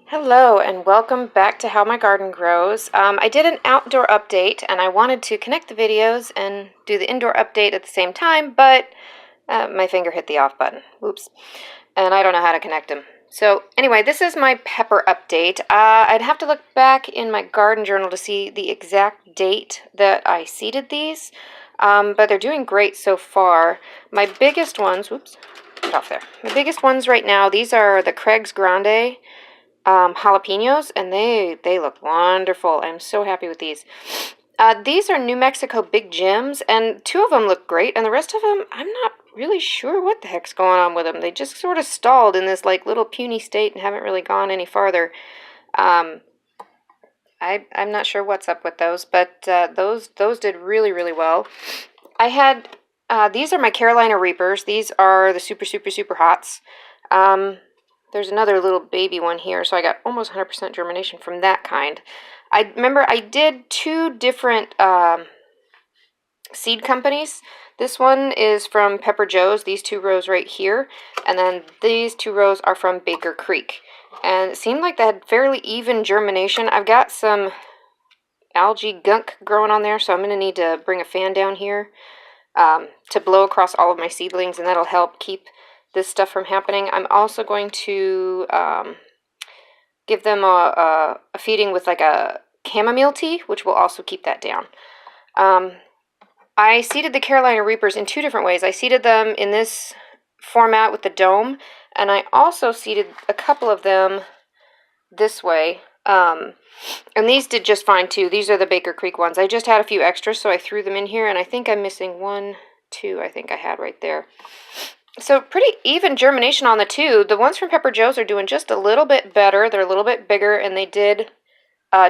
Hello and welcome back to How My Garden Grows. I did an outdoor update and I wanted to connect the videos and do the indoor update at the same time, but my finger hit the off button. Oops. And I don't know how to connect them. So anyway, this is my pepper update. I'd have to look back in my garden journal to see the exact date that I seeded these, but they're doing great so far. My biggest ones, whoops, get off there. My biggest ones right now, these are the Craig's Grande jalapenos, and they look wonderful. I'm so happy with these. These are New Mexico Big Gems, and two of them look great, and the rest of them, I'm not really sure what the heck's going on with them. They just sort of stalled in this like little puny state and haven't really gone any farther. I'm not sure what's up with those, but those did really, really well. I had, these are my Carolina Reapers. These are the super, super, super hots. There's another little baby one here, so I got almost 100% germination from that kind. I remember I did two different seed companies. This one is from Pepper Joe's, these two rows right here, and then these two rows are from Baker Creek. And it seemed like they had fairly even germination. I've got some algae gunk growing on there, so I'm going to need to bring a fan down here to blow across all of my seedlings, and that'll help keep this stuff from happening. I'm also going to give them a feeding with like a chamomile tea, which will also keep that down. I seeded the Carolina Reapers in two different ways. I seeded them in this format with the dome, and I also seeded a couple of them this way. And these did just fine too. These are the Baker Creek ones. I just had a few extras, so I threw them in here, and I think I'm missing one, two, I think I had right there. So pretty even germination on the two. The ones from Pepper Joe's are doing just a little bit better. They're a little bit bigger, and they did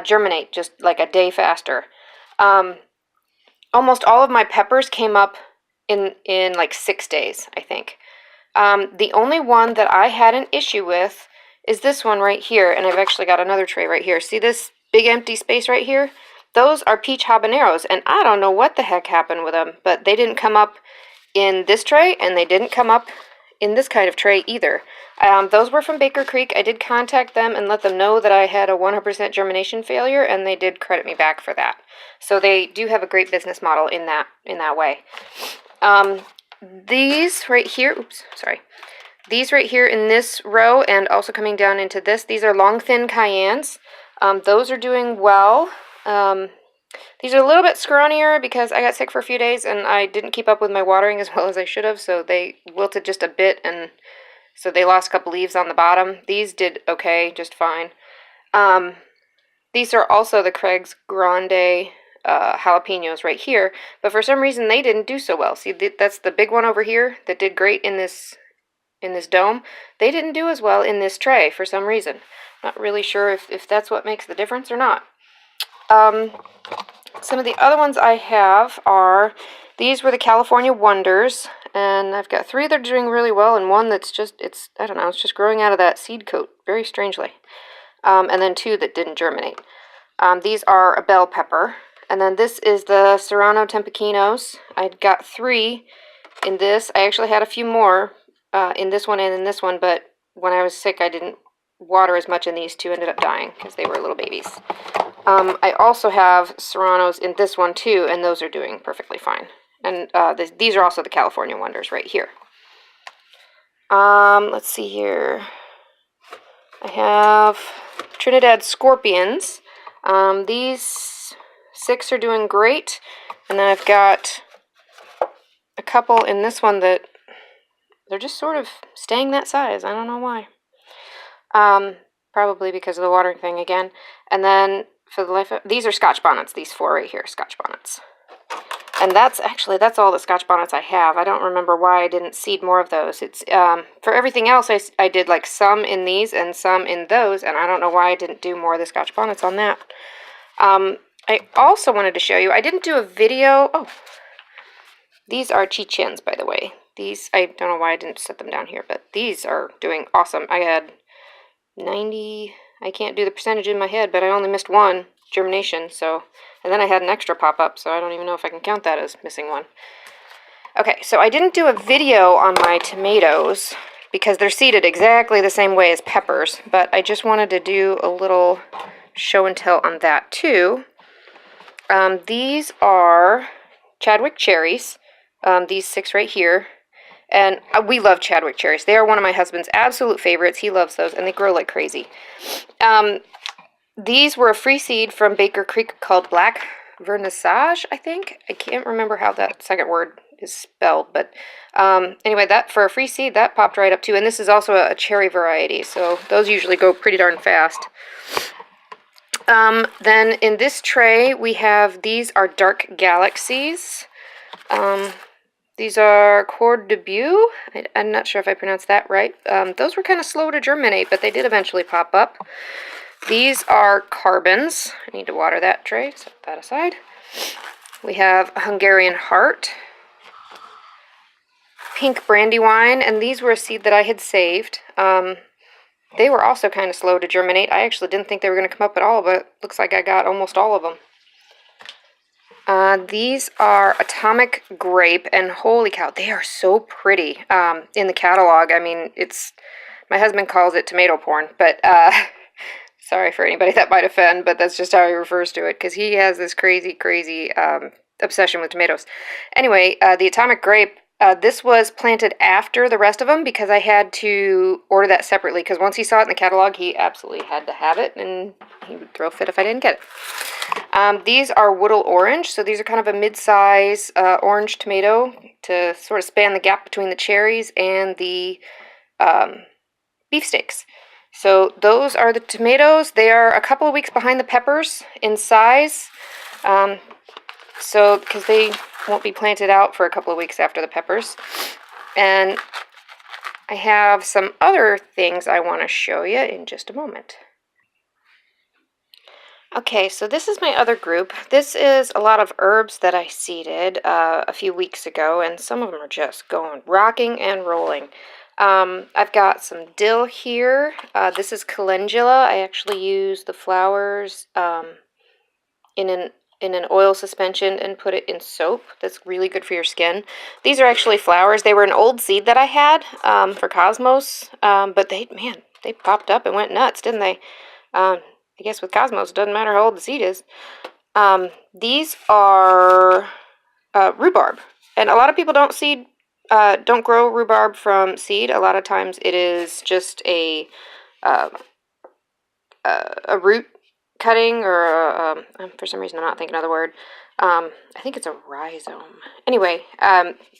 germinate just like a day faster. Almost all of my peppers came up in like 6 days, I think. The only one that I had an issue with is this one right here, and I've actually got another tray right here. See this big empty space right here? Those are peach habaneros, and I don't know what the heck happened with them, but they didn't come up in this tray, and they didn't come up in this kind of tray either. Those were from Baker Creek. I did contact them and let them know that I had a 100% germination failure, and they did credit me back for that. So they do have a great business model in that way. These right here, oops, sorry. These right here in this row and also coming down into this, these are long thin cayennes. Those are doing well. These are a little bit scrawnier because I got sick for a few days and I didn't keep up with my watering as well as I should have, so they wilted just a bit, and so they lost a couple leaves on the bottom. These did okay, just fine. These are also the Craig's Grande jalapenos right here, but for some reason they didn't do so well. See, that's the big one over here that did great in this dome. They didn't do as well in this tray for some reason. Not really sure if that's what makes the difference or not. Some of the other ones I have are, these were the California Wonders, and I've got three that are doing really well, and one that's just, I don't know, it's just growing out of that seed coat, very strangely. And then two that didn't germinate. These are a bell pepper, and then this is the Serrano Tempequinos. I got three in this. I actually had a few more in this one and in this one, but when I was sick, I didn't water as much, and these two ended up dying because they were little babies. I also have Serranos in this one too, and those are doing perfectly fine. And these are also the California Wonders right here. Let's see here. I have Trinidad Scorpions. These 6 are doing great, and then I've got a couple in this one that they're just sort of staying that size. I don't know why. Probably because of the watering thing again. And then for the life of, these are Scotch Bonnets, these 4 right here, Scotch Bonnets. And that's all the Scotch Bonnets I have. I don't remember why I didn't seed more of those. It's for everything else, I did like some in these and some in those, and I don't know why I didn't do more of the Scotch Bonnets on that. I also wanted to show you, I didn't do a video. Oh, these are chichens, by the way. These, I don't know why I didn't set them down here, but these are doing awesome. I had 90, I can't do the percentage in my head, but I only missed one germination, so, and then I had an extra pop up, so I don't even know if I can count that as missing one. Okay, so I didn't do a video on my tomatoes because they're seeded exactly the same way as peppers, but I just wanted to do a little show and tell on that too. These are Chadwick cherries, these 6 right here, and we love Chadwick cherries. They are one of my husband's absolute favorites. He loves those, and they grow like crazy. These were a free seed from Baker Creek called Black Vernissage, I think. I can't remember how that second word is spelled, but anyway, that for a free seed, that popped right up too. And this is also a cherry variety, so those usually go pretty darn fast. Then in this tray, we have, these are Dark Galaxies. These are Cord Debut. I'm not sure if I pronounced that right. Those were kind of slow to germinate, but they did eventually pop up. These are Carbons. I need to water that tray, set that aside. We have Hungarian Heart, Pink Brandywine, and these were a seed that I had saved. They were also kind of slow to germinate. I actually didn't think they were going to come up at all, but looks like I got almost all of them. These are Atomic Grape, and holy cow, they are so pretty. In the catalog, I mean, my husband calls it tomato porn, but sorry for anybody that might offend, but that's just how he refers to it, because he has this crazy obsession with tomatoes. Anyway, the Atomic Grape, this was planted after the rest of them because I had to order that separately, because once he saw it in the catalog, he absolutely had to have it, and he would throw a fit if I didn't get it. These are Woodle Orange, so these are kind of a mid-size orange tomato to sort of span the gap between the cherries and the beefsteaks. So those are the tomatoes. They are a couple of weeks behind the peppers in size, because they won't be planted out for a couple of weeks after the peppers. And I have some other things I want to show you in just a moment. Okay, so this is my other group. This is a lot of herbs that I seeded a few weeks ago, and some of them are just rocking and rolling. I've got some dill here. This is calendula. I actually use the flowers in an oil suspension and put it in soap. That's really good for your skin. These are actually flowers. They were an old seed that I had for Cosmos, but they popped up and went nuts, didn't they? I guess with Cosmos, it doesn't matter how old the seed is. These are rhubarb, and a lot of people don't grow rhubarb from seed. A lot of times it is just a root cutting, or for some reason I'm not thinking of the word. I think it's a rhizome. Anyway,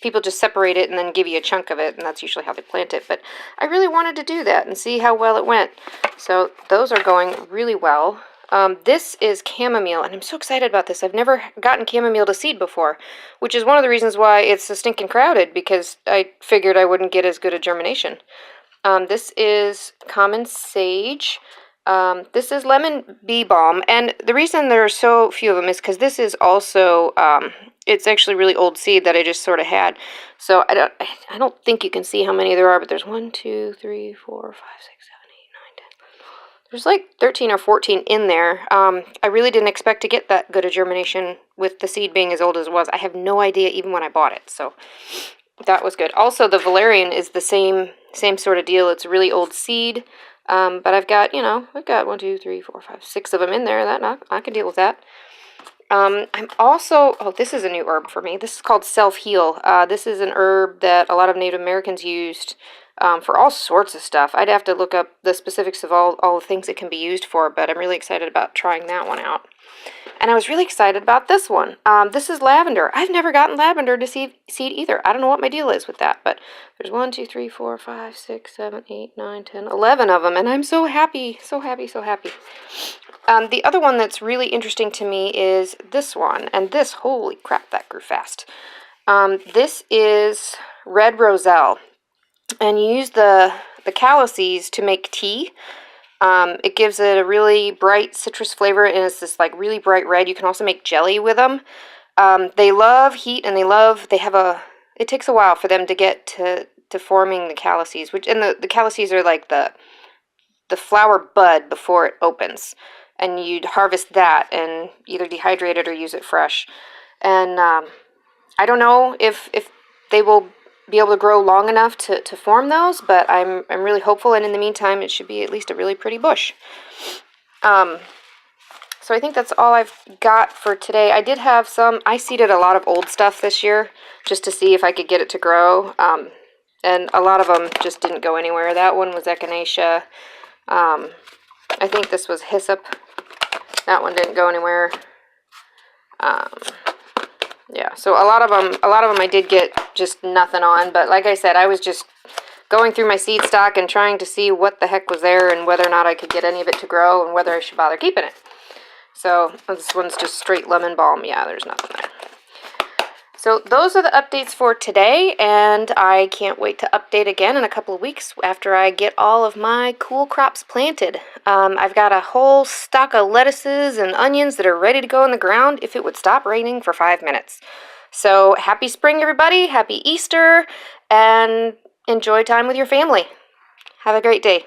people just separate it and then give you a chunk of it, and that's usually how they plant it. But I really wanted to do that and see how well it went. So those are going really well. This is chamomile, and I'm so excited about this. I've never gotten chamomile to seed before, which is one of the reasons why it's so stinking crowded, because I figured I wouldn't get as good a germination. This is common sage. This is lemon bee balm, and the reason there are so few of them is because this is also, it's actually really old seed that I just sort of had. So I don't think you can see how many there are, but there's 1, 2, 3, 4, 5, 6, 7, 8, 9, 10. There's like 13 or 14 in there. I really didn't expect to get that good a germination with the seed being as old as it was. I have no idea even when I bought it, so that was good. Also, the valerian is the same sort of deal. It's a really old seed. But I've got, I've got 1, 2, 3, 4, 5, 6 of them in there. I can deal with that. I'm also, this is a new herb for me. This is called Self-Heal. This is an herb that a lot of Native Americans used for all sorts of stuff. I'd have to look up the specifics of all the things it can be used for, but I'm really excited about trying that one out. And I was really excited about this one. This is lavender. I've never gotten lavender to seed either. I don't know what my deal is with that, but there's 1, 2, 3, 4, 5, 6, 7, 8, 9, 10, 11 of them, and I'm so happy, so happy, so happy. The other one that's really interesting to me is this one, and this, holy crap, that grew fast. This is red roselle, and you use the calices to make tea. It gives it a really bright citrus flavor, and it's this like really bright red. You can also make jelly with them. They love heat, and it takes a while for them to get to forming the calices, and the calices are like the flower bud before it opens, and you'd harvest that and either dehydrate it or use it fresh. And I don't know if they will be able to grow long enough to form those, but I'm really hopeful, and in the meantime, it should be at least a really pretty bush. So I think that's all I've got for today. I did have I seeded a lot of old stuff this year just to see if I could get it to grow. And a lot of them just didn't go anywhere. That one was echinacea. I think this was hyssop. That one didn't go anywhere. Yeah, so a lot of them I did get just nothing on. But like I said, I was just going through my seed stock and trying to see what the heck was there and whether or not I could get any of it to grow and whether I should bother keeping it. So this one's just straight lemon balm. Yeah, there's nothing there. So those are the updates for today, and I can't wait to update again in a couple of weeks after I get all of my cool crops planted. I've got a whole stock of lettuces and onions that are ready to go in the ground if it would stop raining for 5 minutes. So happy spring, everybody. Happy Easter, and enjoy time with your family. Have a great day.